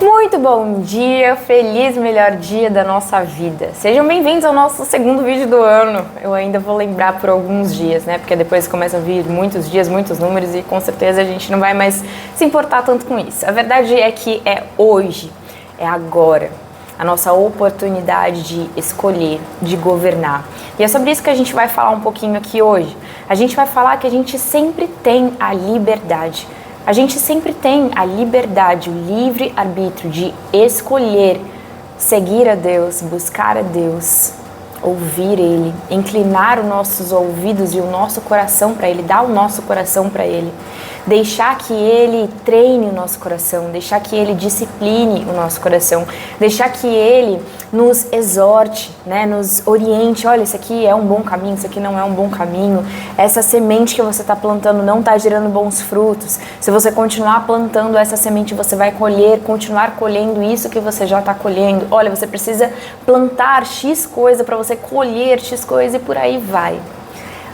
Muito bom dia, feliz melhor dia da nossa vida. Sejam bem-vindos ao nosso segundo vídeo do ano. Eu ainda vou lembrar por alguns dias, né? Porque depois começam a vir muitos dias, muitos números e com certeza a gente não vai mais se importar tanto com isso. A verdade é que é hoje, é agora, a nossa oportunidade de escolher, de governar. E é sobre isso que a gente vai falar um pouquinho aqui hoje. A gente vai falar que a gente sempre tem a liberdade. A gente sempre tem a liberdade, o livre arbítrio de escolher seguir a Deus, buscar a Deus, ouvir Ele, inclinar os nossos ouvidos e o nosso coração para Ele, dar o nosso coração para Ele, deixar que Ele treine o nosso coração, deixar que Ele discipline o nosso coração, deixar que Ele nos exorte, né, nos oriente. Olha, isso aqui é um bom caminho, isso aqui não é um bom caminho, essa semente que você está plantando não está gerando bons frutos. Se você continuar plantando essa semente, você vai continuar colhendo isso que você já está colhendo. Olha, você precisa plantar X coisa para você colher X coisa e por aí vai.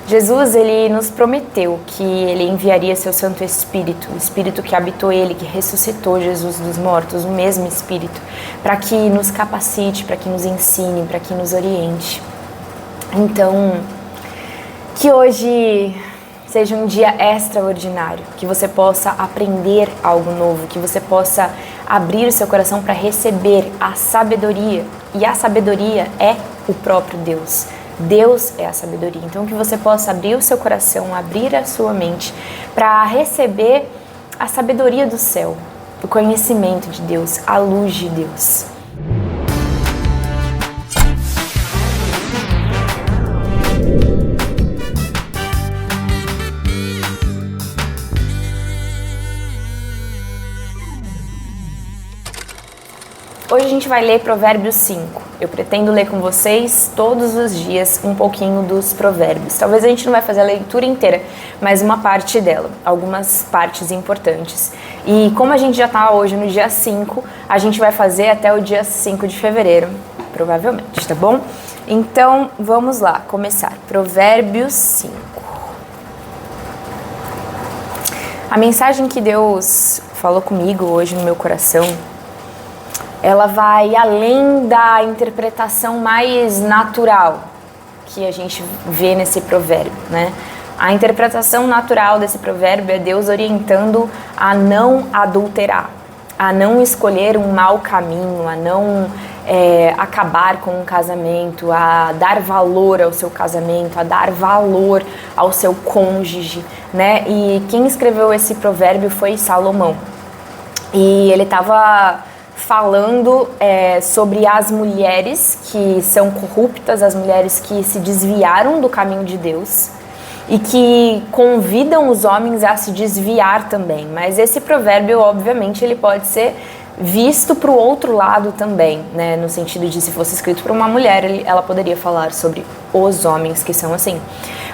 Jesus, ele nos prometeu que ele enviaria seu Santo Espírito, o Espírito que habitou ele, que ressuscitou Jesus dos mortos, o mesmo Espírito, para que nos capacite, para que nos ensine, para que nos oriente. Então, que hoje seja um dia extraordinário, que você possa aprender algo novo, que você possa abrir o seu coração para receber a sabedoria, e a sabedoria é o próprio Deus. Deus é a sabedoria. Então que você possa abrir o seu coração, abrir a sua mente para receber a sabedoria do céu, o conhecimento de Deus, a luz de Deus. Hoje a gente vai ler Provérbios 5. Eu pretendo ler com vocês todos os dias um pouquinho dos provérbios. Talvez a gente não vai fazer a leitura inteira, mas uma parte dela, algumas partes importantes. E como a gente já está hoje no dia 5, a gente vai fazer até o dia 5 de fevereiro, provavelmente, tá bom? Então, vamos lá, começar. Provérbios 5. A mensagem que Deus falou comigo hoje no meu coração, ela vai além da interpretação mais natural que a gente vê nesse provérbio, né? A interpretação natural desse provérbio é Deus orientando a não adulterar, a não escolher um mau caminho, a não acabar com um casamento, a dar valor ao seu casamento, a dar valor ao seu cônjuge, né? E quem escreveu esse provérbio foi Salomão. E ele estava falando sobre as mulheres que são corruptas, as mulheres que se desviaram do caminho de Deus e que convidam os homens a se desviar também. Mas esse provérbio, obviamente, ele pode ser visto para o outro lado também, né? No sentido de, se fosse escrito para uma mulher, ela poderia falar sobre os homens que são assim.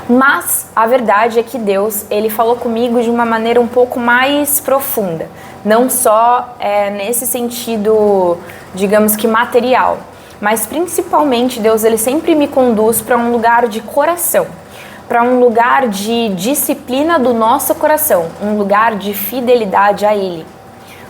Mas a verdade é que Deus, ele falou comigo de uma maneira um pouco mais profunda. Não só nesse sentido, digamos que material, mas principalmente Deus, ele sempre me conduz para um lugar de coração, para um lugar de disciplina do nosso coração, um lugar de fidelidade a Ele,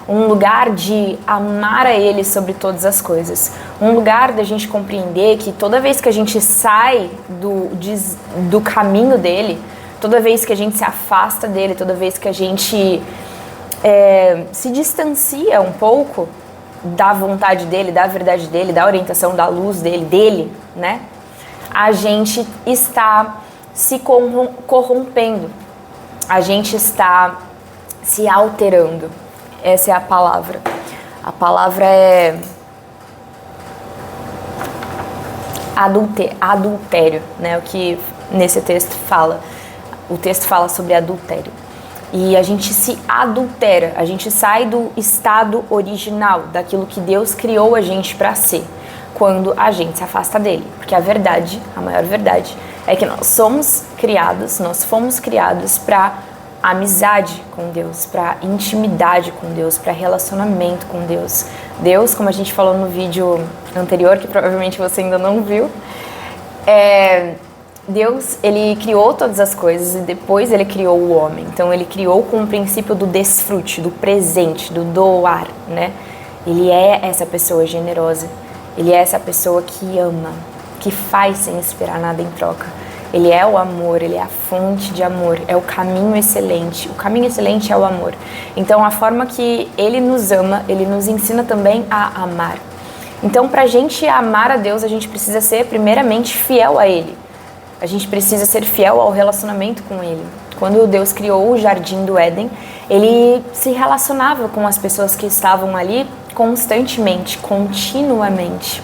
um lugar de amar a Ele sobre todas as coisas, um lugar da gente compreender que toda vez que a gente sai do caminho dEle, toda vez que a gente se afasta dEle, toda vez que a gente se distancia um pouco da vontade dEle, da verdade dEle, da orientação, da luz dEle, né? A gente está se corrompendo, a gente está se alterando. Essa é a palavra. A palavra é adultério, né? O que nesse texto fala. O texto fala sobre adultério. E a gente se adultera, a gente sai do estado original, daquilo que Deus criou a gente para ser, quando a gente se afasta dele. Porque a verdade, a maior verdade, é que nós fomos criados para amizade com Deus, para intimidade com Deus, para relacionamento com Deus. Deus, como a gente falou no vídeo anterior, que provavelmente você ainda não viu, Deus, ele criou todas as coisas e depois ele criou o homem. Então ele criou com o princípio do desfrute, do presente, do doar, né? Ele é essa pessoa generosa. Ele é essa pessoa que ama, que faz sem esperar nada em troca. Ele é o amor, ele é a fonte de amor, é o caminho excelente. O caminho excelente é o amor. Então, a forma que ele nos ama, ele nos ensina também a amar. Então, pra gente amar a Deus, a gente precisa ser primeiramente fiel a Ele. A gente precisa ser fiel ao relacionamento com Ele. Quando Deus criou o Jardim do Éden, Ele se relacionava com as pessoas que estavam ali constantemente, continuamente.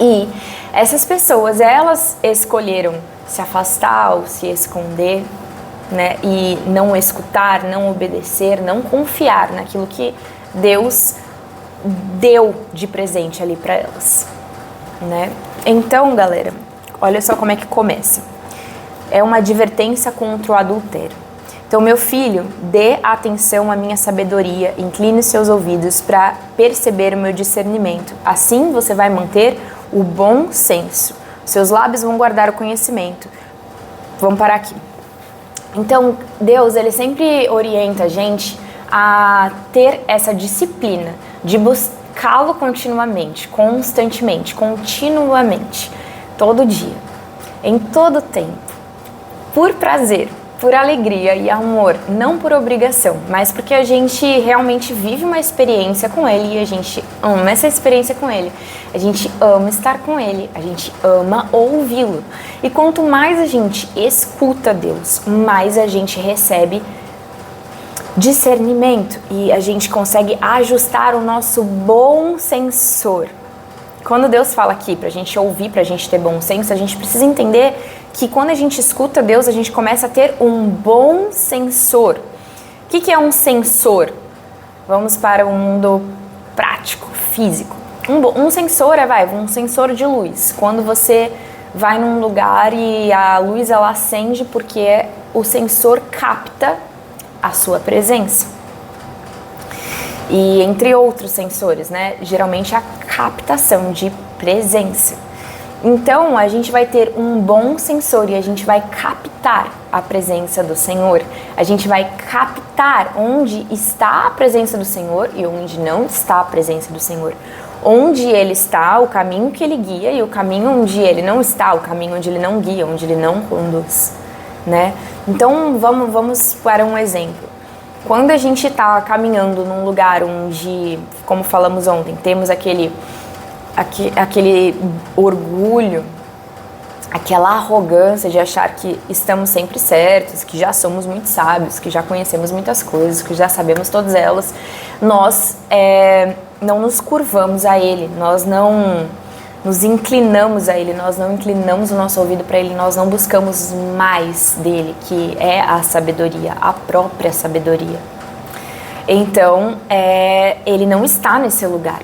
E essas pessoas, elas escolheram se afastar ou se esconder, né? E não escutar, não obedecer, não confiar naquilo que Deus deu de presente ali para elas, né? Então, galera, olha só como é que começa. É uma advertência contra o adultério. Então, meu filho, dê atenção à minha sabedoria, incline os seus ouvidos para perceber o meu discernimento. Assim você vai manter o bom senso. Seus lábios vão guardar o conhecimento. Vamos parar aqui. Então, Deus, ele sempre orienta a gente a ter essa disciplina de buscá-lo continuamente, constantemente, continuamente, todo dia, em todo tempo, por prazer, por alegria e amor, não por obrigação, mas porque a gente realmente vive uma experiência com Ele e a gente ama essa experiência com Ele, a gente ama estar com Ele, a gente ama ouvi-lo. E quanto mais a gente escuta Deus, mais a gente recebe discernimento e a gente consegue ajustar o nosso bom sensor. Quando Deus fala aqui pra gente ouvir, pra gente ter bom senso, a gente precisa entender que quando a gente escuta Deus, a gente começa a ter um bom sensor. O que é um sensor? Vamos para o mundo prático, físico. Um sensor um sensor de luz. Quando você vai num lugar e a luz ela acende porque o sensor capta a sua presença. E entre outros sensores, né? Geralmente a captação de presença. Então, a gente vai ter um bom sensor e a gente vai captar a presença do Senhor. A gente vai captar onde está a presença do Senhor e onde não está a presença do Senhor. Onde Ele está, o caminho que Ele guia, e o caminho onde Ele não está, o caminho onde Ele não guia, onde Ele não conduz, né? Então, vamos para um exemplo. Quando a gente está caminhando num lugar onde, como falamos ontem, temos aquele orgulho, aquela arrogância de achar que estamos sempre certos, que já somos muito sábios, que já conhecemos muitas coisas, que já sabemos todas elas, nós não nos curvamos a Ele, nós não nos inclinamos a Ele, nós não inclinamos o nosso ouvido para Ele, nós não buscamos mais dEle, que é a sabedoria, a própria sabedoria. Então, Ele não está nesse lugar.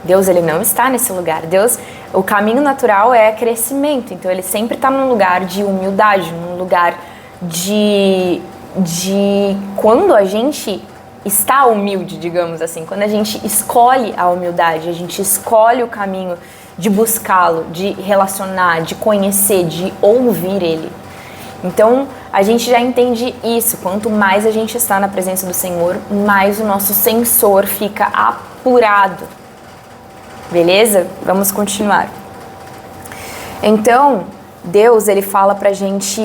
Deus, Ele não está nesse lugar. Deus, o caminho natural é crescimento, então Ele sempre está num lugar de humildade, num lugar de quando a gente está humilde, digamos assim, quando a gente escolhe a humildade, a gente escolhe o caminho de buscá-lo, de relacionar, de conhecer, de ouvir Ele. Então, a gente já entende isso. Quanto mais a gente está na presença do Senhor, mais o nosso sensor fica apurado. Beleza? Vamos continuar. Então, Deus, Ele fala pra gente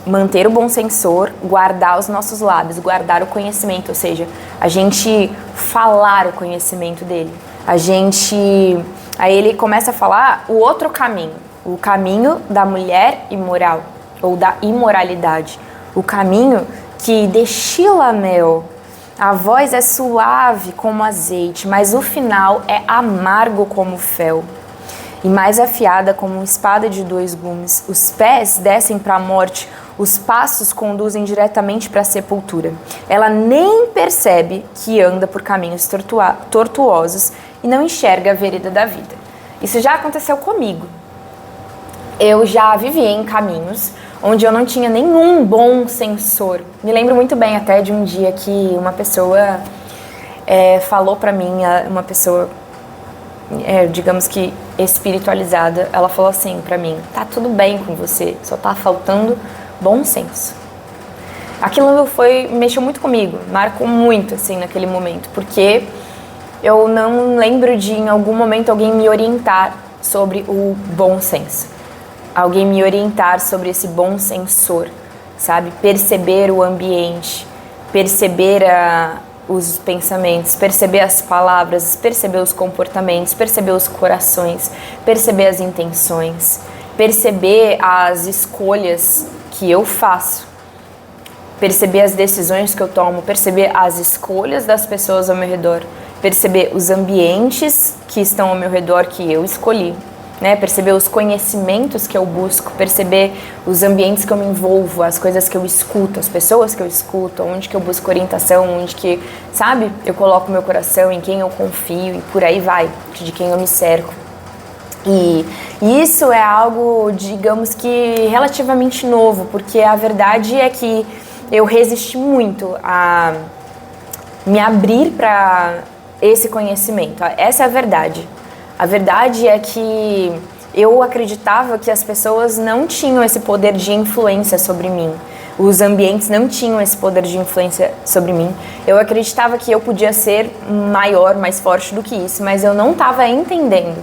manter o bom sensor, guardar os nossos lábios, guardar o conhecimento, ou seja, a gente falar o conhecimento dEle. Aí Ele começa a falar o outro caminho, o caminho da mulher imoral, ou da imoralidade, o caminho que destila mel. A voz é suave como azeite, mas o final é amargo como fel e mais afiada como uma espada de dois gumes. Os pés descem para a morte, os passos conduzem diretamente para a sepultura. Ela nem percebe que anda por caminhos tortuosos e não enxerga a vereda da vida. Isso já aconteceu comigo. Eu já vivi em caminhos onde eu não tinha nenhum bom sensor. Me lembro muito bem até de um dia que uma pessoa falou pra mim, uma pessoa, digamos que espiritualizada, ela falou assim pra mim: tá tudo bem com você, só tá faltando bom senso. Aquilo mexeu muito comigo, marcou muito assim naquele momento, porque eu não lembro de em algum momento alguém me orientar sobre o bom senso. Alguém me orientar sobre esse bom sensor, sabe? Perceber o ambiente, perceber os pensamentos, perceber as palavras, perceber os comportamentos, perceber os corações, perceber as intenções, perceber as escolhas que eu faço, perceber as decisões que eu tomo, perceber as escolhas das pessoas ao meu redor, perceber os ambientes que estão ao meu redor que eu escolhi, né? Perceber os conhecimentos que eu busco, perceber os ambientes que eu me envolvo, as coisas que eu escuto, as pessoas que eu escuto, onde que eu busco orientação, onde que, sabe, eu coloco meu coração, em quem eu confio e por aí vai, de quem eu me cerco. E isso é algo, digamos que relativamente novo, porque a verdade é que eu resisti muito a me abrir para esse conhecimento. Essa é a verdade. A verdade é que eu acreditava que as pessoas não tinham esse poder de influência sobre mim. Os ambientes não tinham esse poder de influência sobre mim. Eu acreditava que eu podia ser maior, mais forte do que isso, mas eu não estava entendendo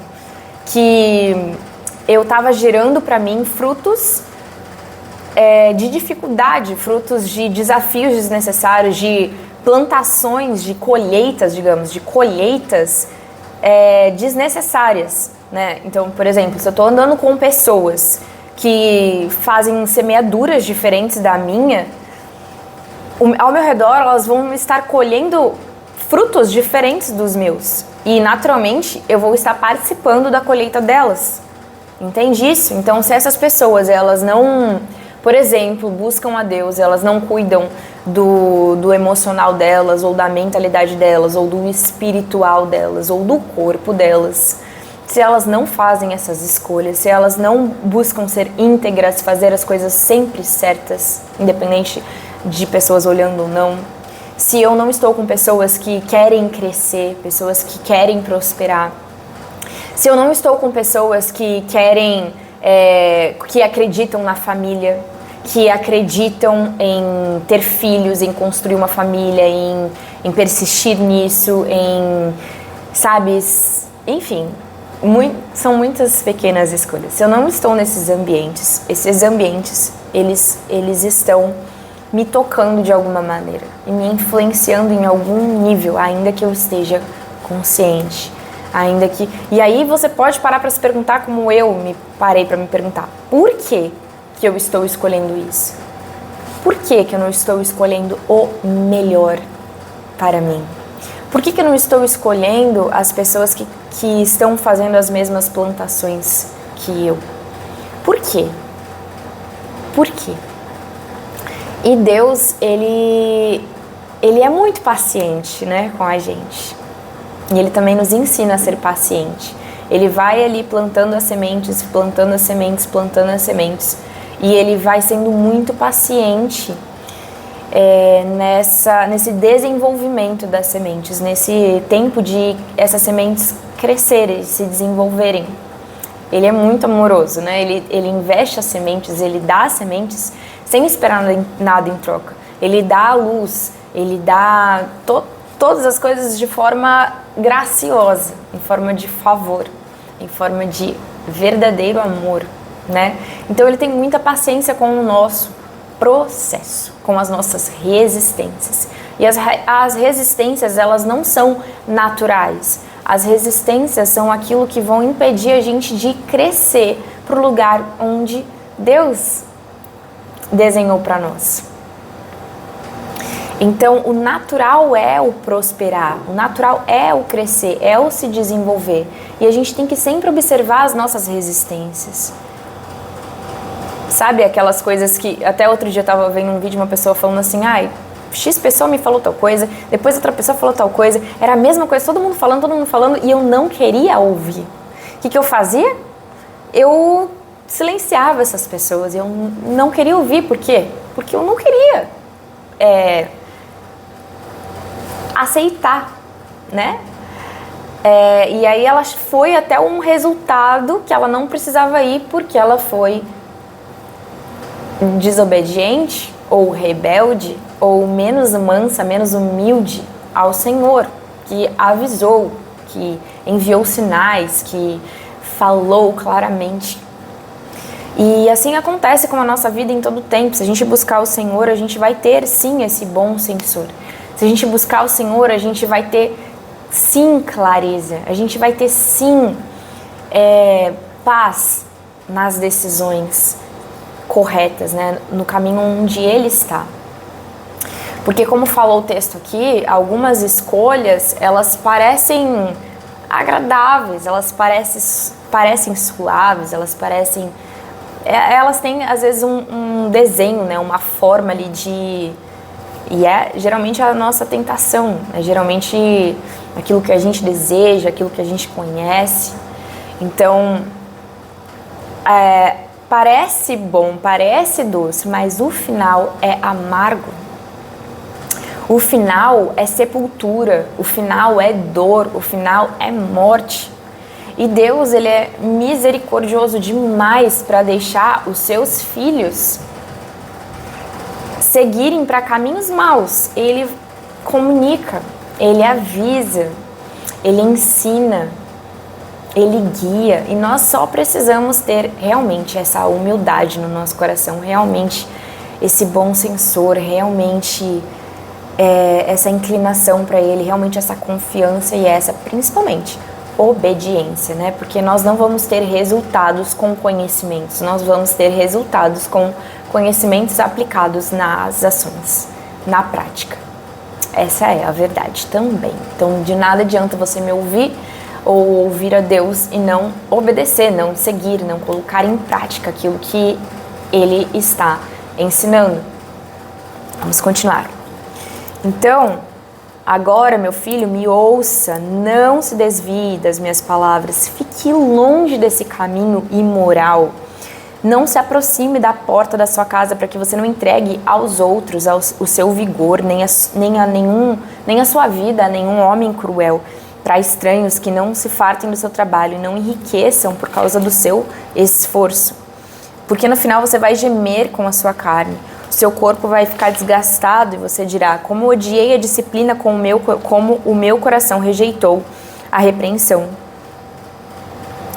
que eu estava gerando para mim frutos de dificuldade, frutos de desafios desnecessários, de plantações, de colheitas, digamos, de colheitas desnecessárias, né? Então, por exemplo, se eu estou andando com pessoas que fazem semeaduras diferentes da minha, ao meu redor elas vão estar colhendo frutos diferentes dos meus e naturalmente eu vou estar participando da colheita delas. Entende isso? Então, se essas pessoas elas não, por exemplo, buscam a Deus, elas não cuidam do emocional delas, ou da mentalidade delas, ou do espiritual delas, ou do corpo delas, se elas não fazem essas escolhas, se elas não buscam ser íntegras, fazer as coisas sempre certas, independente de pessoas olhando ou não, se eu não estou com pessoas que querem crescer, pessoas que querem prosperar, se eu não estou com pessoas que querem, que acreditam na família, que acreditam em ter filhos, em construir uma família, em persistir nisso, sabe, enfim, são muitas pequenas escolhas. Se eu não estou nesses ambientes, esses ambientes, eles estão me tocando de alguma maneira e me influenciando em algum nível, ainda que eu esteja consciente, ainda que... E aí você pode parar para se perguntar, como eu me parei para me perguntar, por quê que eu estou escolhendo isso? Por que eu não estou escolhendo o melhor para mim? Por que eu não estou escolhendo as pessoas que estão fazendo as mesmas plantações que eu? Por quê? Por quê? E Deus, ele é muito paciente, né, com a gente. E Ele também nos ensina a ser paciente. Ele vai ali plantando as sementes, plantando as sementes, plantando as sementes. E Ele vai sendo muito paciente nesse desenvolvimento das sementes, nesse tempo de essas sementes crescerem, se desenvolverem. Ele é muito amoroso, né? Ele investe as sementes, Ele dá as sementes sem esperar nada em troca. Ele dá a luz, Ele dá todas as coisas de forma graciosa, em forma de favor, em forma de verdadeiro amor, né? Então Ele tem muita paciência com o nosso processo, com as nossas resistências. E as resistências, elas não são naturais. As resistências são aquilo que vão impedir a gente de crescer para o lugar onde Deus desenhou para nós. Então, o natural é o prosperar, o natural é o crescer, é o se desenvolver. E a gente tem que sempre observar as nossas resistências. Sabe aquelas coisas que... Até outro dia eu estava vendo um vídeo de uma pessoa falando assim, ai, X pessoa me falou tal coisa, depois outra pessoa falou tal coisa, era a mesma coisa, todo mundo falando, e eu não queria ouvir. O que eu fazia? Eu silenciava essas pessoas, eu não queria ouvir. Por quê? Porque eu não queria aceitar, né? E aí ela foi até um resultado que ela não precisava ir, porque ela foi desobediente ou rebelde ou menos mansa, menos humilde ao Senhor. que avisou, que enviou sinais, que falou claramente. E assim acontece com a nossa vida em todo tempo. Se a gente buscar o Senhor, a gente vai ter sim esse bom sensor. Se a gente buscar o Senhor, a gente vai ter sim clareza. A gente vai ter sim paz nas decisões corretas, né? No caminho onde Ele está. Porque como falou o texto aqui, algumas escolhas, elas parecem agradáveis, elas parecem suaves, elas têm às vezes um desenho, né? Uma forma ali de... E geralmente a nossa tentação, é geralmente aquilo que a gente deseja, aquilo que a gente conhece. Então, parece bom, parece doce, mas o final é amargo. O final é sepultura, o final é dor, o final é morte. E Deus, Ele é misericordioso demais para deixar os seus filhos seguirem para caminhos maus. Ele comunica, Ele avisa, Ele ensina, Ele guia. E nós só precisamos ter realmente essa humildade no nosso coração, realmente esse bom sensor, realmente essa inclinação para Ele, realmente essa confiança e essa, principalmente, obediência, né? Porque nós não vamos ter resultados com conhecimentos, nós vamos ter resultados com conhecimentos aplicados nas ações, na prática. Essa é a verdade também. Então, de nada adianta você me ouvir ou ouvir a Deus e não obedecer, não seguir, não colocar em prática aquilo que Ele está ensinando. Vamos continuar. Então, agora, meu filho, me ouça, não se desvie das minhas palavras, fique longe desse caminho imoral. Não se aproxime da porta da sua casa para que você não entregue aos outros o seu vigor, nem a sua vida a nenhum homem cruel, para estranhos que não se fartem do seu trabalho e não enriqueçam por causa do seu esforço. Porque no final você vai gemer com a sua carne. Seu corpo vai ficar desgastado e você dirá: como odiei a disciplina, como o meu coração rejeitou a repreensão.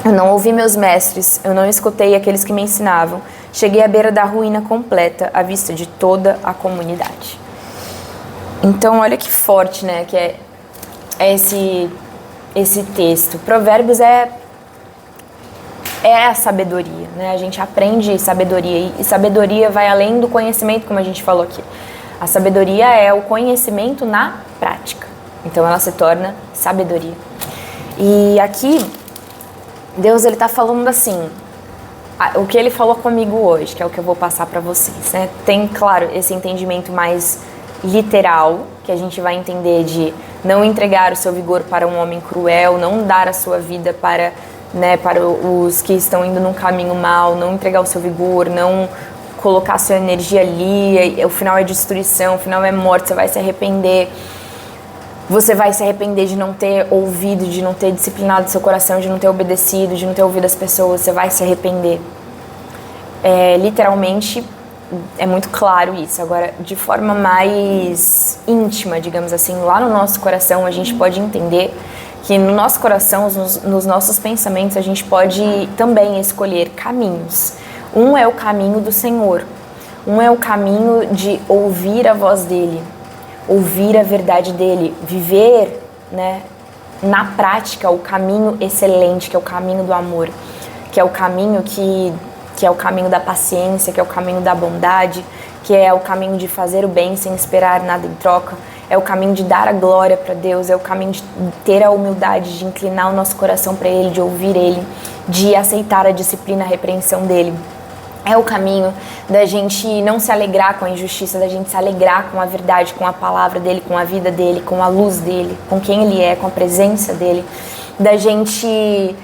Eu não ouvi meus mestres, eu não escutei aqueles que me ensinavam. Cheguei à beira da ruína completa, à vista de toda a comunidade. Então, olha que forte, né, que é esse texto. Provérbios é a sabedoria, né? A gente aprende sabedoria e sabedoria vai além do conhecimento, como a gente falou aqui. A sabedoria é o conhecimento na prática. Então ela se torna sabedoria. E aqui Deus, Ele está falando assim, o que Ele falou comigo hoje, que é o que eu vou passar para vocês, né? Tem, claro, esse entendimento mais literal, que a gente vai entender de não entregar o seu vigor para um homem cruel, não dar a sua vida para os que estão indo num caminho mau, não entregar o seu vigor, não colocar a sua energia ali, o final é destruição, o final é morte, você vai se arrepender. Você vai se arrepender de não ter ouvido, de não ter disciplinado seu coração, de não ter obedecido, de não ter ouvido as pessoas, você vai se arrepender. Literalmente, é muito claro isso. Agora, de forma mais íntima, digamos assim, lá no nosso coração, a gente pode entender que no nosso coração, nos nossos pensamentos, a gente pode também escolher caminhos. Um é o caminho do Senhor, um é o caminho de ouvir a voz dEle, ouvir a verdade dEle, viver, né, na prática o caminho excelente, que é o caminho do amor, que é o caminho que é o caminho da paciência, que é o caminho da bondade, que é o caminho de fazer o bem sem esperar nada em troca, é o caminho de dar a glória para Deus, é o caminho de ter a humildade, de inclinar o nosso coração para Ele, de ouvir Ele, de aceitar a disciplina, a repreensão dEle. É o caminho da gente não se alegrar com a injustiça, da gente se alegrar com a verdade, com a palavra dEle, com a vida dEle, com a luz dEle, com quem Ele é, com a presença dEle, da gente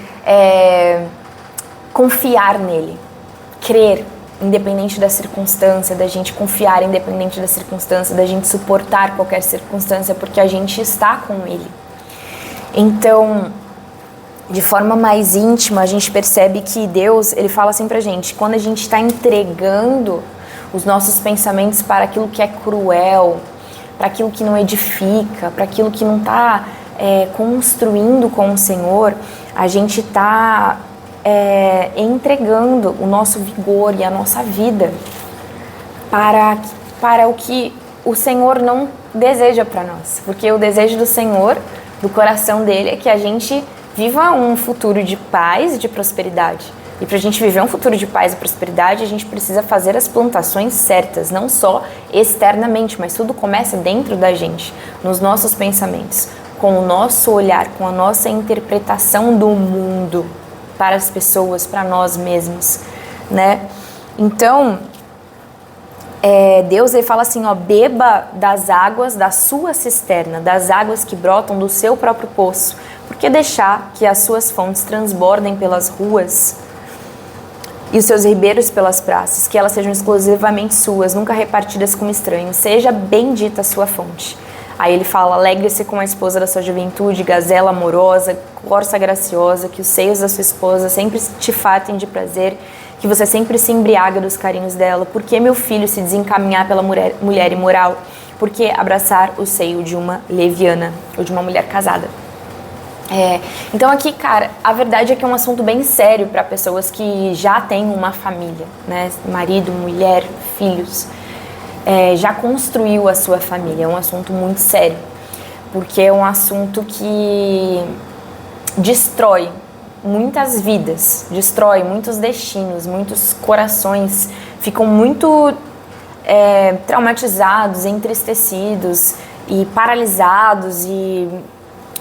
confiar nele, crer, independente da circunstância, da gente confiar independente da circunstância, da gente suportar qualquer circunstância, porque a gente está com Ele. Então, de forma mais íntima, a gente percebe que Deus, Ele fala assim pra gente, quando a gente está entregando os nossos pensamentos para aquilo que é cruel, para aquilo que não edifica, para aquilo que não está construindo com o Senhor, a gente está entregando o nosso vigor e a nossa vida para o que o Senhor não deseja para nós. Porque o desejo do Senhor, do coração dele, é que a gente viva um futuro de paz e de prosperidade. E para a gente viver um futuro de paz e prosperidade, a gente precisa fazer as plantações certas, não só externamente, mas tudo começa dentro da gente, nos nossos pensamentos, com o nosso olhar, com a nossa interpretação do mundo para as pessoas, para nós mesmos, né? Então, Deus ele fala assim, ó, beba das águas da sua cisterna, das águas que brotam do seu próprio poço, porque deixar que as suas fontes transbordem pelas ruas e os seus ribeiros pelas praças, que elas sejam exclusivamente suas, nunca repartidas com estranhos, seja bendita a sua fonte. Aí ele fala, alegre-se com a esposa da sua juventude, gazela amorosa, corça graciosa, que os seios da sua esposa sempre te fartem de prazer, que você sempre se embriaga dos carinhos dela. Por que, meu filho, se desencaminhar pela mulher imoral? Por que abraçar o seio de uma leviana ou de uma mulher casada? Então aqui, cara, a verdade é que é um assunto bem sério para pessoas que já têm uma família, né? Marido, mulher, filhos. Já construiu a sua família. É um assunto muito sério, porque é um assunto que destrói muitas vidas, destrói muitos destinos, muitos corações ficam muito traumatizados, entristecidos e paralisados e,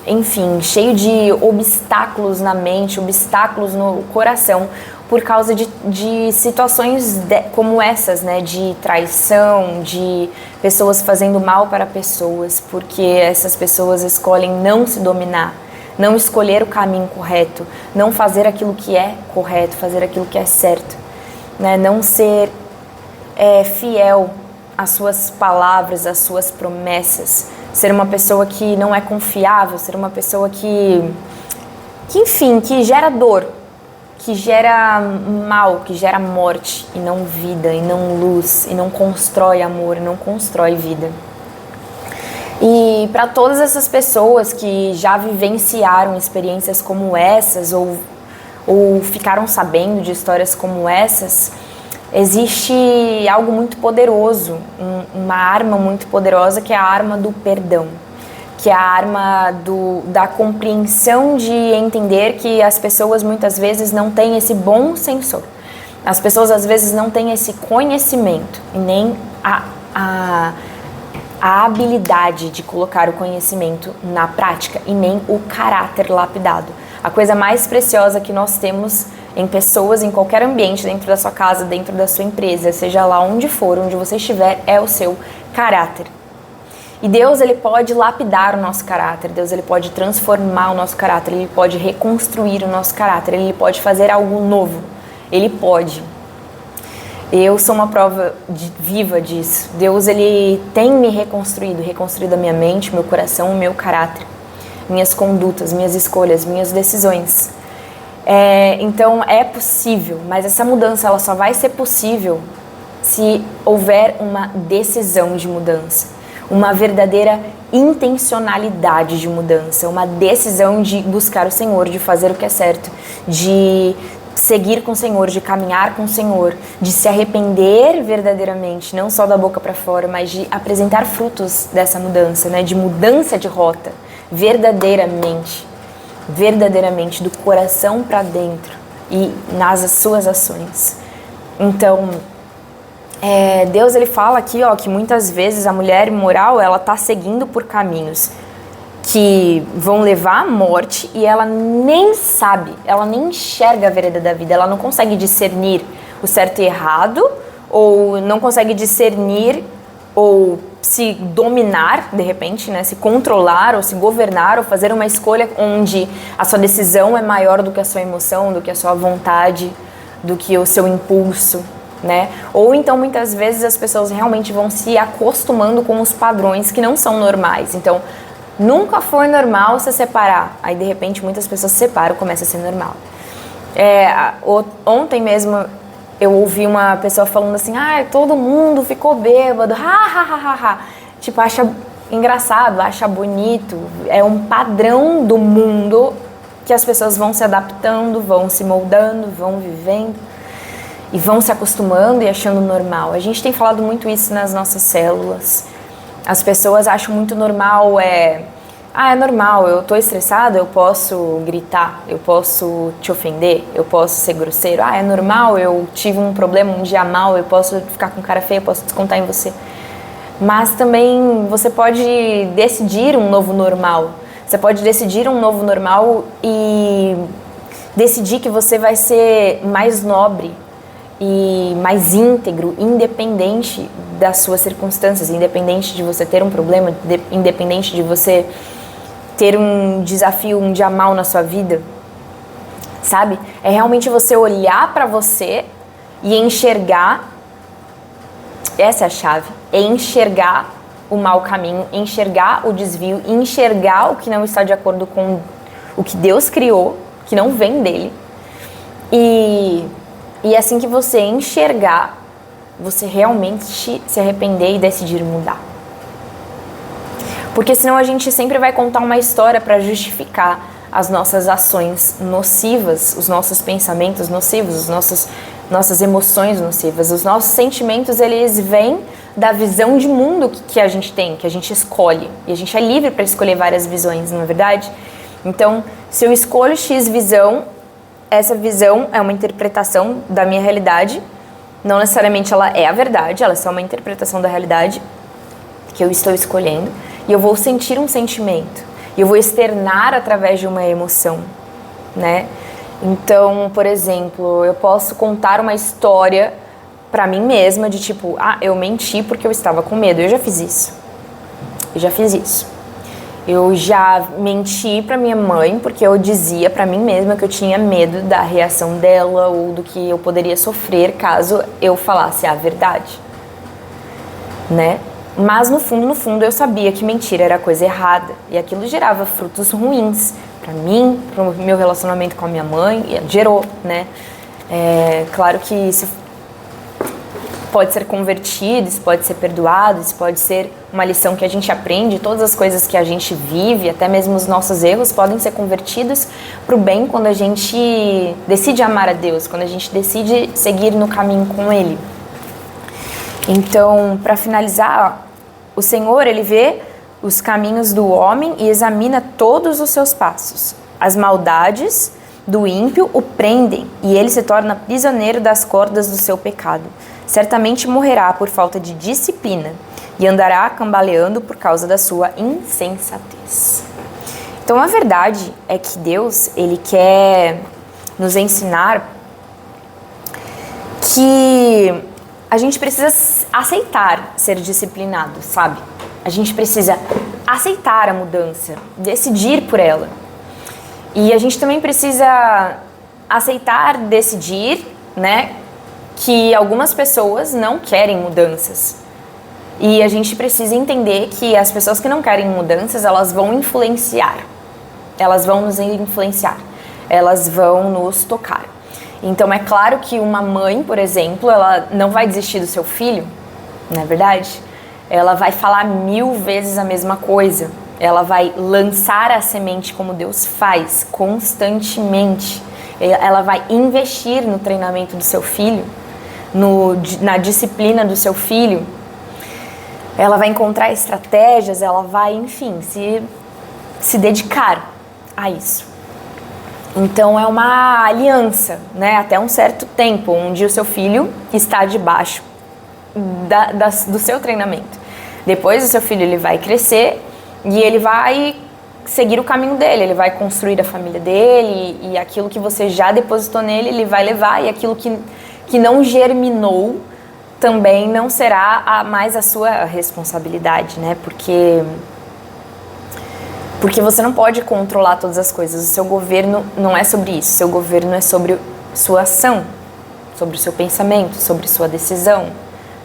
enfim, cheio de obstáculos na mente, obstáculos no coração, por causa de situações como essas, né, de traição, de pessoas fazendo mal para pessoas, porque essas pessoas escolhem não se dominar, não escolher o caminho correto, não fazer aquilo que é correto, fazer aquilo que é certo, né, não ser fiel às suas palavras, às suas promessas, ser uma pessoa que não é confiável, ser uma pessoa que enfim, que gera dor, que gera mal, que gera morte e não vida, e não luz, e não constrói amor, e não constrói vida. E para todas essas pessoas que já vivenciaram experiências como essas ou ficaram sabendo de histórias como essas, existe algo muito poderoso, uma arma muito poderosa, que é a arma do perdão, que é a arma da compreensão de entender que as pessoas muitas vezes não têm esse bom sensor. As pessoas às vezes não têm esse conhecimento e nem a habilidade de colocar o conhecimento na prática e nem o caráter lapidado. A coisa mais preciosa que nós temos em pessoas, em qualquer ambiente, dentro da sua casa, dentro da sua empresa, seja lá onde for, onde você estiver, é o seu caráter. E Deus, ele pode lapidar o nosso caráter, Deus, ele pode transformar o nosso caráter, ele pode reconstruir o nosso caráter, ele pode fazer algo novo, ele pode. Eu sou uma prova viva disso. Deus, ele tem me reconstruído a minha mente, meu coração, o meu caráter, minhas condutas, minhas escolhas, minhas decisões. Então é possível, mas essa mudança ela só vai ser possível se houver uma decisão de mudança, uma verdadeira intencionalidade de mudança, uma decisão de buscar o Senhor, de fazer o que é certo, de seguir com o Senhor, de caminhar com o Senhor, de se arrepender verdadeiramente, não só da boca para fora, mas de apresentar frutos dessa mudança, né? De mudança de rota, verdadeiramente, do coração para dentro e nas suas ações. Então, Deus, ele fala aqui, ó, que muitas vezes a mulher imoral, ela tá seguindo por caminhos que vão levar à morte e ela nem sabe, ela nem enxerga a vereda da vida, ela não consegue discernir o certo e errado, ou não consegue discernir ou se dominar, de repente, né, se controlar ou se governar ou fazer uma escolha onde a sua decisão é maior do que a sua emoção, do que a sua vontade, do que o seu impulso, né? Ou então muitas vezes as pessoas realmente vão se acostumando com os padrões que não são normais. Então, nunca foi normal se separar. Aí, de repente, muitas pessoas se separam e começa a ser normal. Ontem mesmo eu ouvi uma pessoa falando assim, todo mundo ficou bêbado, ha. Tipo, acha engraçado, acha bonito, é um padrão do mundo que as pessoas vão se adaptando, vão se moldando, vão vivendo e vão se acostumando e achando normal. A gente tem falado muito isso nas nossas células. As pessoas acham muito normal, é normal, eu tô estressado, eu posso gritar, eu posso te ofender, eu posso ser grosseiro. É normal, eu tive um problema, um dia mal, eu posso ficar com cara feia, eu posso descontar em você. Mas também você pode decidir um novo normal. Você pode decidir um novo normal e decidir que você vai ser mais nobre e mais íntegro, independente das suas circunstâncias, independente de você ter um problema, independente de você ter um desafio, um dia mal na sua vida, sabe? É realmente você olhar pra você e enxergar, essa é a chave, é enxergar o mau caminho, enxergar o desvio, enxergar o que não está de acordo com o que Deus criou, que não vem dele. E assim que você enxergar, você realmente se arrepender e decidir mudar. Porque senão a gente sempre vai contar uma história para justificar as nossas ações nocivas, os nossos pensamentos nocivos, nossas emoções nocivas. Os nossos sentimentos, eles vêm da visão de mundo que a gente tem, que a gente escolhe. E a gente é livre para escolher várias visões, não é verdade? Então, se eu escolho X visão, essa visão é uma interpretação da minha realidade. Não necessariamente ela é a verdade, ela é só uma interpretação da realidade que eu estou escolhendo. E eu vou sentir um sentimento. E eu vou externar através de uma emoção, né? Então, por exemplo, eu posso contar uma história pra mim mesma de tipo, eu menti porque eu estava com medo. Eu já fiz isso. Eu já menti pra minha mãe porque eu dizia pra mim mesma que eu tinha medo da reação dela ou do que eu poderia sofrer caso eu falasse a verdade, né? Mas no fundo eu sabia que mentira era a coisa errada e aquilo gerava frutos ruins pra mim, pro meu relacionamento com a minha mãe, e gerou, né? Claro que isso pode ser convertido, isso pode ser perdoado, isso pode ser uma lição que a gente aprende, todas as coisas que a gente vive, até mesmo os nossos erros podem ser convertidos pro bem quando a gente decide amar a Deus, quando a gente decide seguir no caminho com Ele. Então, para finalizar, o Senhor, Ele vê os caminhos do homem e examina todos os seus passos. As maldades do ímpio o prendem e ele se torna prisioneiro das cordas do seu pecado. Certamente morrerá por falta de disciplina e andará cambaleando por causa da sua insensatez. Então, a verdade é que Deus, Ele quer nos ensinar que a gente precisa aceitar ser disciplinado, sabe? A gente precisa aceitar a mudança, decidir por ela. E a gente também precisa aceitar, decidir, né, que algumas pessoas não querem mudanças. E a gente precisa entender que as pessoas que não querem mudanças, elas vão influenciar. Elas vão nos influenciar. Elas vão nos tocar. Então, é claro que uma mãe, por exemplo, ela não vai desistir do seu filho, não é verdade? Ela vai falar 1000 vezes a mesma coisa. Ela vai lançar a semente como Deus faz, constantemente. Ela vai investir no treinamento do seu filho, na disciplina do seu filho. Ela vai encontrar estratégias, ela vai, enfim, se dedicar a isso. Então é uma aliança, né? Até um certo tempo, onde o seu filho está debaixo do seu treinamento. Depois o seu filho ele vai crescer e ele vai seguir o caminho dele, ele vai construir a família dele e aquilo que você já depositou nele, ele vai levar, e aquilo que não germinou também não será mais a sua responsabilidade, né? Porque você não pode controlar todas as coisas. O seu governo não é sobre isso. O seu governo é sobre sua ação, sobre o seu pensamento, sobre sua decisão,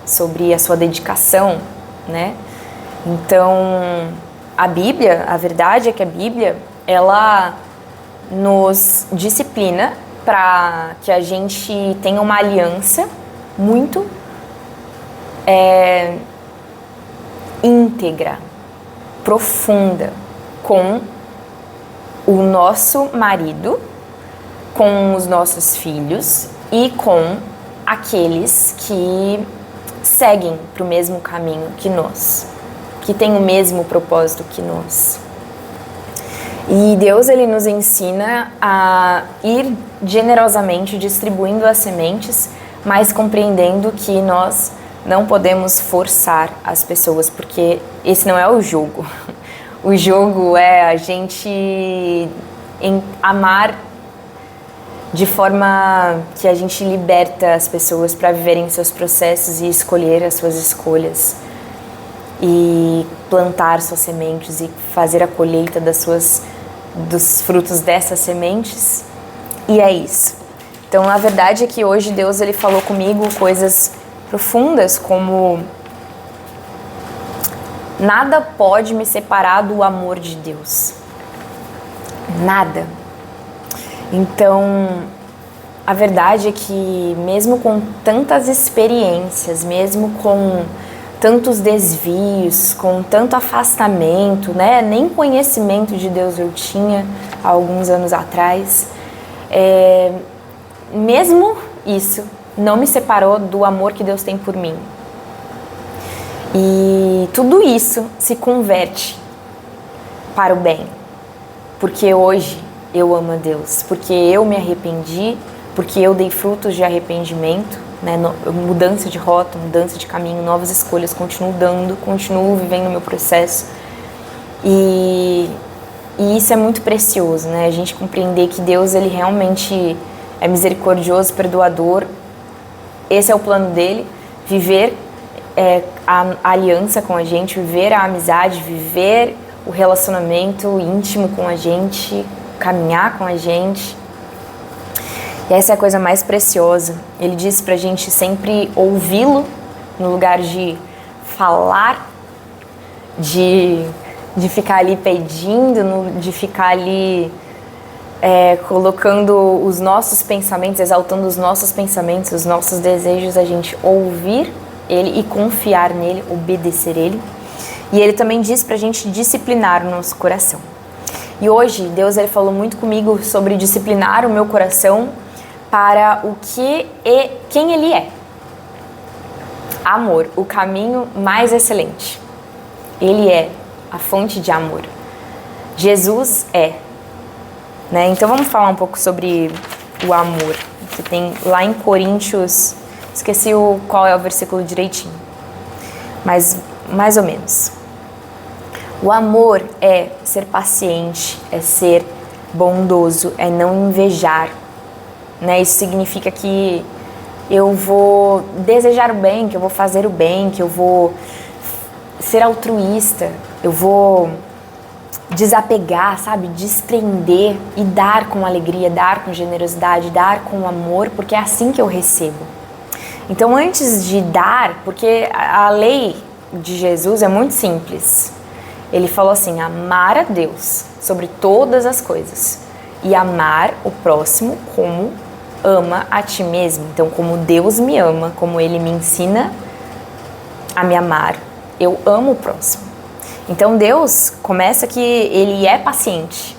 sobre a sua dedicação, né? Então, a Bíblia, a verdade é que a Bíblia, ela nos disciplina para que a gente tenha uma aliança muito íntegra, profunda com o nosso marido, com os nossos filhos e com aqueles que seguem para o mesmo caminho que nós, que têm o mesmo propósito que nós. E Deus, ele nos ensina a ir generosamente distribuindo as sementes, mas compreendendo que nós não podemos forçar as pessoas, porque esse não é o jogo. O jogo é a gente amar de forma que a gente liberta as pessoas para viverem seus processos e escolher as suas escolhas e plantar suas sementes e fazer a colheita dos frutos dessas sementes. E é isso. Então, a verdade é que hoje Deus, ele falou comigo coisas profundas, como nada pode me separar do amor de Deus. Nada. Então, a verdade é que mesmo com tantas experiências, mesmo com tantos desvios, com tanto afastamento, né? Nem conhecimento de Deus eu tinha há alguns anos atrás, mesmo isso não me separou do amor que Deus tem por mim. E tudo isso se converte para o bem, porque hoje eu amo a Deus, porque eu me arrependi, porque eu dei frutos de arrependimento, né? Mudança de rota, mudança de caminho, novas escolhas, continuo vivendo o meu processo. E isso é muito precioso, né? A gente compreender que Deus, ele realmente é misericordioso, perdoador. Esse é o plano dele, viver a aliança com a gente, viver a amizade, viver o relacionamento íntimo com a gente, caminhar com a gente. E essa é a coisa mais preciosa. Ele disse pra gente sempre ouvi-lo, no lugar de falar, de ficar ali pedindo, de ficar ali colocando os nossos pensamentos, exaltando os nossos pensamentos, os nossos desejos, a gente ouvir ele e confiar nele, obedecer ele. E ele também diz pra gente disciplinar o nosso coração. E hoje, Deus, ele falou muito comigo sobre disciplinar o meu coração para quem ele é. Amor, o caminho mais excelente. Ele é a fonte de amor. Jesus é. Né? Então vamos falar um pouco sobre o amor, que tem lá em Coríntios, esqueci qual é o versículo direitinho, mas mais ou menos. O amor é ser paciente, é ser bondoso, é não invejar, né? Isso significa que eu vou desejar o bem, que eu vou fazer o bem, que eu vou ser altruísta, eu vou desapegar, sabe? Desprender e dar com alegria, dar com generosidade, dar com amor, porque é assim que eu recebo. Então, antes de dar, porque a lei de Jesus é muito simples. Ele falou assim, amar a Deus sobre todas as coisas e amar o próximo como ama a ti mesmo. Então, como Deus me ama, como Ele me ensina a me amar, eu amo o próximo. Então, Deus começa que Ele é paciente,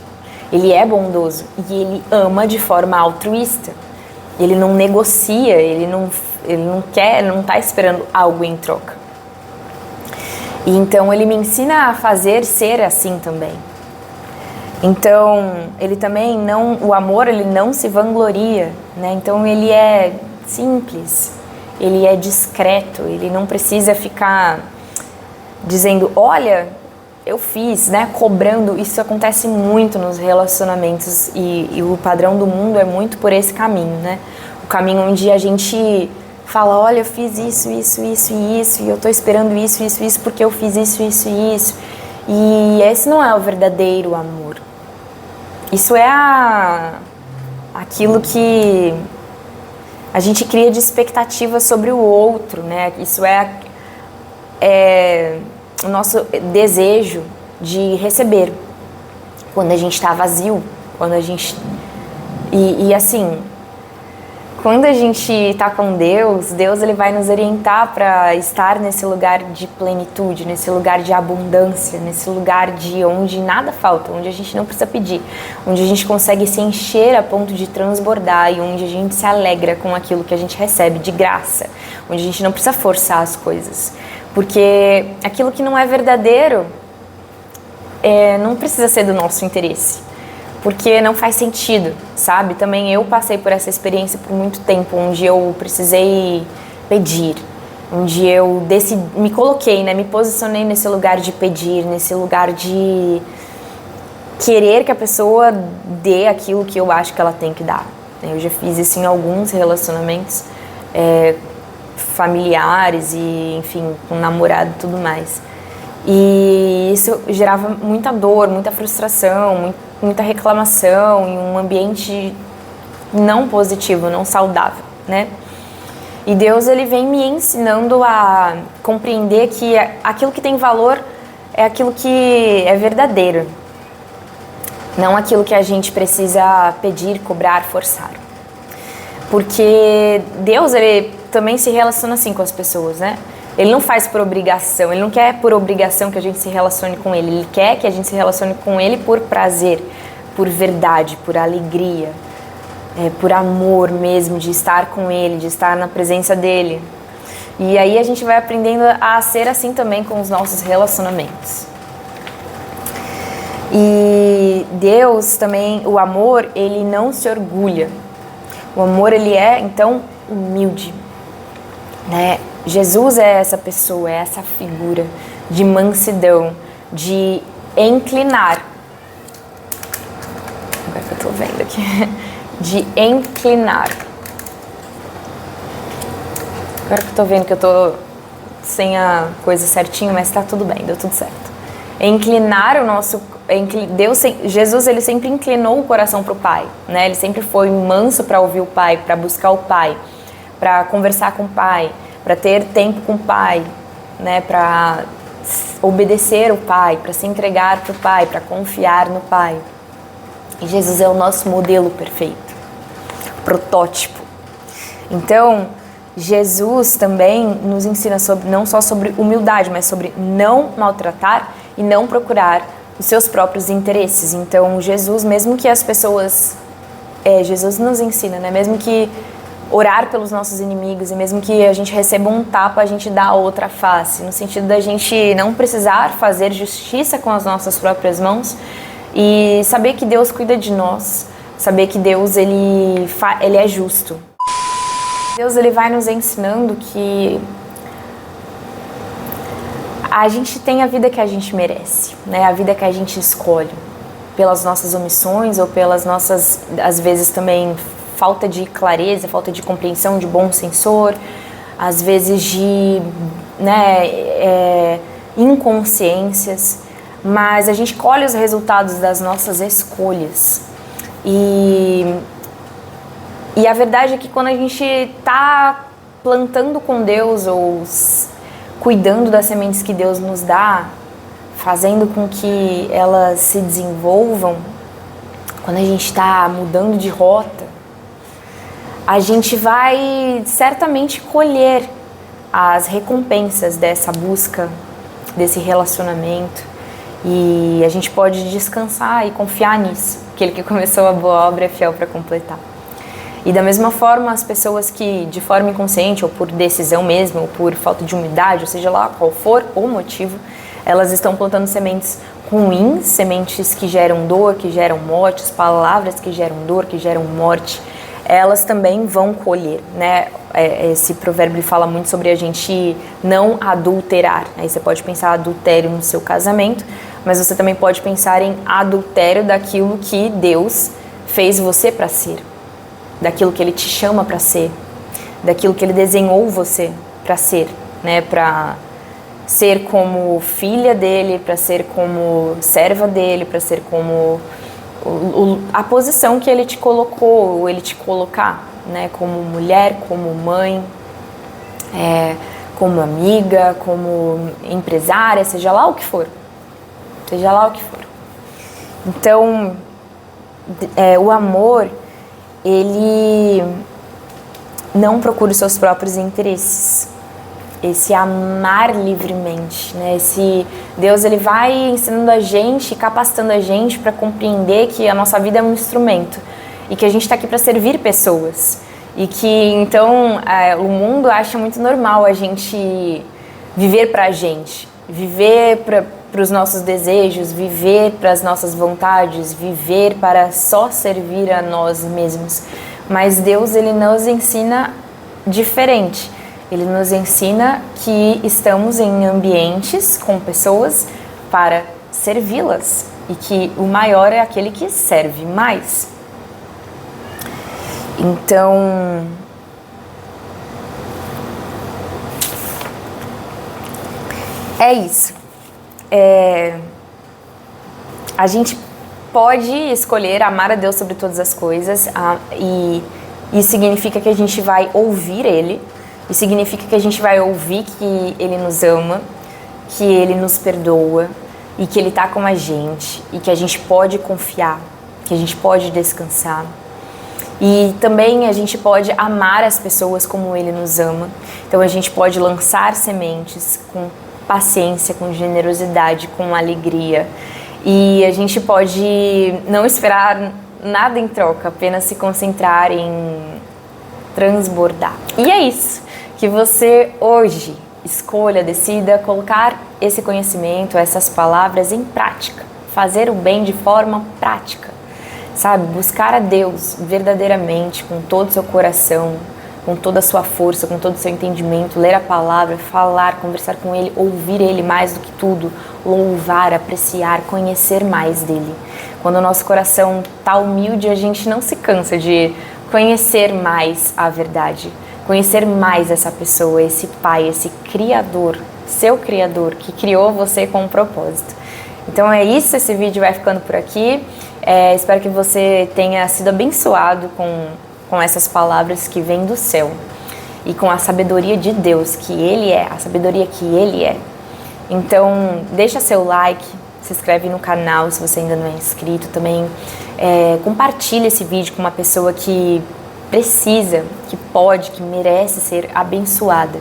Ele é bondoso e Ele ama de forma altruísta. Ele não negocia, Ele não quer, Ele não está esperando algo em troca. E então, Ele me ensina a ser assim também. Então, ele também o amor, ele não se vangloria, né? Então, ele é simples, ele é discreto, ele não precisa ficar dizendo, olha, eu fiz, né? Cobrando. Isso acontece muito nos relacionamentos e o padrão do mundo é muito por esse caminho, né? O caminho onde a gente fala, olha, eu fiz isso, e eu tô esperando isso, porque eu fiz isso. E esse não é o verdadeiro amor. Isso é aquilo que a gente cria de expectativa sobre o outro, né? Isso é o nosso desejo de receber quando a gente está vazio, quando a gente... E assim, quando a gente está com Deus, Deus ele vai nos orientar para estar nesse lugar de plenitude, nesse lugar de abundância, nesse lugar de onde nada falta, onde a gente não precisa pedir, onde a gente consegue se encher a ponto de transbordar e onde a gente se alegra com aquilo que a gente recebe de graça, onde a gente não precisa forçar as coisas, porque aquilo que não é verdadeiro não precisa ser do nosso interesse. Porque não faz sentido, sabe? Também eu passei por essa experiência por muito tempo, onde eu precisei pedir, onde eu me coloquei, né? Me posicionei nesse lugar de pedir, nesse lugar de querer que a pessoa dê aquilo que eu acho que ela tem que dar. Eu já fiz isso em alguns relacionamentos familiares e, enfim, com namorado e tudo mais. E isso gerava muita dor, muita frustração, muita reclamação e um ambiente não positivo, não saudável, né? E Deus, ele vem me ensinando a compreender que aquilo que tem valor é aquilo que é verdadeiro, não aquilo que a gente precisa pedir, cobrar, forçar. Porque Deus, ele também se relaciona assim com as pessoas, né? Ele não faz por obrigação, ele não quer por obrigação que a gente se relacione com ele, ele quer que a gente se relacione com ele por prazer, por verdade, por alegria, por amor mesmo, de estar com ele, de estar na presença dele. E aí a gente vai aprendendo a ser assim também com os nossos relacionamentos. E Deus também, o amor, ele não se orgulha. O amor, ele é, então, humilde, né? Jesus é essa pessoa, é essa figura de mansidão, de inclinar. Agora que eu tô vendo aqui. De inclinar. Agora que eu tô vendo que eu tô sem a coisa certinho, mas tá tudo bem, deu tudo certo. Inclinar o nosso... Jesus, ele sempre inclinou o coração pro Pai, né? Ele sempre foi manso para ouvir o Pai, para buscar o Pai, para conversar com o Pai, para ter tempo com o Pai, né, para obedecer o Pai, para se entregar para o Pai, para confiar no Pai. E Jesus é o nosso modelo perfeito, protótipo. Então, Jesus também nos ensina não só sobre humildade, mas sobre não maltratar e não procurar os seus próprios interesses. Então, Jesus, mesmo que as pessoas... Jesus nos ensina, né, mesmo que orar pelos nossos inimigos e mesmo que a gente receba um tapa, a gente dá a outra face, no sentido da gente não precisar fazer justiça com as nossas próprias mãos e saber que Deus cuida de nós, saber que Deus ele é justo. Deus ele vai nos ensinando que a gente tem a vida que a gente merece, né? A vida que a gente escolhe, pelas nossas omissões ou pelas nossas, às vezes também, falta de clareza, falta de compreensão, de bom sensor, às vezes de inconsciências, mas a gente colhe os resultados das nossas escolhas. E a verdade é que quando a gente está plantando com Deus ou cuidando das sementes que Deus nos dá, fazendo com que elas se desenvolvam, quando a gente está mudando de rota, a gente vai certamente colher as recompensas dessa busca, desse relacionamento, e a gente pode descansar e confiar nisso, aquele que começou a boa obra é fiel para completar. E da mesma forma, as pessoas que de forma inconsciente ou por decisão mesmo, ou por falta de humildade, ou seja lá qual for o motivo, elas estão plantando sementes ruins, sementes que geram dor, que geram mortes, palavras que geram dor, que geram morte, elas também vão colher, né? Esse provérbio fala muito sobre a gente não adulterar. Aí você pode pensar adultério no seu casamento, mas você também pode pensar em adultério daquilo que Deus fez você para ser, daquilo que Ele te chama para ser, daquilo que Ele desenhou você para ser, né? Para ser como filha dele, para ser como serva dele, para ser como a posição que Ele te colocou, ou Ele te colocar, né? Como mulher, como mãe, como amiga, como empresária, seja lá o que for. Seja lá o que for. Então, o amor, ele não procure os seus próprios interesses. Esse amar livremente, né? Esse Deus, ele vai ensinando a gente, capacitando a gente para compreender que a nossa vida é um instrumento e que a gente está aqui para servir pessoas. E que, então, o mundo acha muito normal a gente viver para a gente, viver para os nossos desejos, viver para as nossas vontades, viver para só servir a nós mesmos. Mas Deus, ele nos ensina diferente. Ele nos ensina que estamos em ambientes com pessoas para servi-las e que o maior é aquele que serve mais. Então, é isso. A gente pode escolher amar a Deus sobre todas as coisas e isso significa que a gente vai ouvir Ele. E significa que a gente vai ouvir que Ele nos ama, que Ele nos perdoa e que Ele está com a gente e que a gente pode confiar, que a gente pode descansar. E também a gente pode amar as pessoas como Ele nos ama. Então a gente pode lançar sementes com paciência, com generosidade, com alegria. E a gente pode não esperar nada em troca, apenas se concentrar em transbordar. E é isso. Que você hoje escolha, decida colocar esse conhecimento, essas palavras em prática. Fazer o bem de forma prática, sabe? Buscar a Deus verdadeiramente, com todo o seu coração, com toda a sua força, com todo o seu entendimento. Ler a palavra, falar, conversar com Ele, ouvir Ele mais do que tudo. Louvar, apreciar, conhecer mais dEle. Quando o nosso coração está humilde, a gente não se cansa de conhecer mais a verdade. Conhecer mais essa pessoa, esse Pai, esse Criador, seu Criador, que criou você com um propósito. Então é isso, esse vídeo vai ficando por aqui. Espero que você tenha sido abençoado com essas palavras que vêm do céu. E com a sabedoria de Deus, que Ele é, a sabedoria que Ele é. Então, deixa seu like, se inscreve no canal se você ainda não é inscrito também. Compartilha esse vídeo com uma pessoa que precisa, que pode, que merece ser abençoada.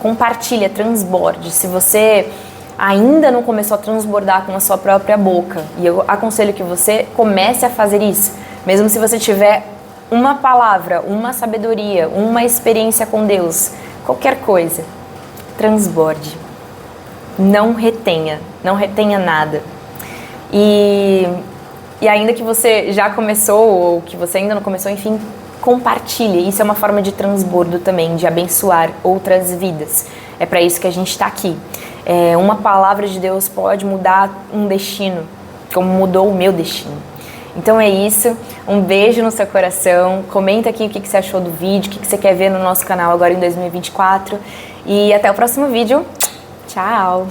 Compartilha, transborde. Se você ainda não começou a transbordar com a sua própria boca, e eu aconselho que você comece a fazer isso, mesmo se você tiver uma palavra, uma sabedoria, uma experiência com Deus, qualquer coisa, transborde. Não retenha nada. E ainda que você já começou ou que você ainda não começou, enfim, compartilhe. Isso é uma forma de transbordo também, de abençoar outras vidas. É para isso que a gente está aqui. Uma palavra de Deus pode mudar um destino, como mudou o meu destino. Então é isso. Um beijo no seu coração. Comenta aqui o que você achou do vídeo, o que você quer ver no nosso canal agora em 2024. E até o próximo vídeo. Tchau!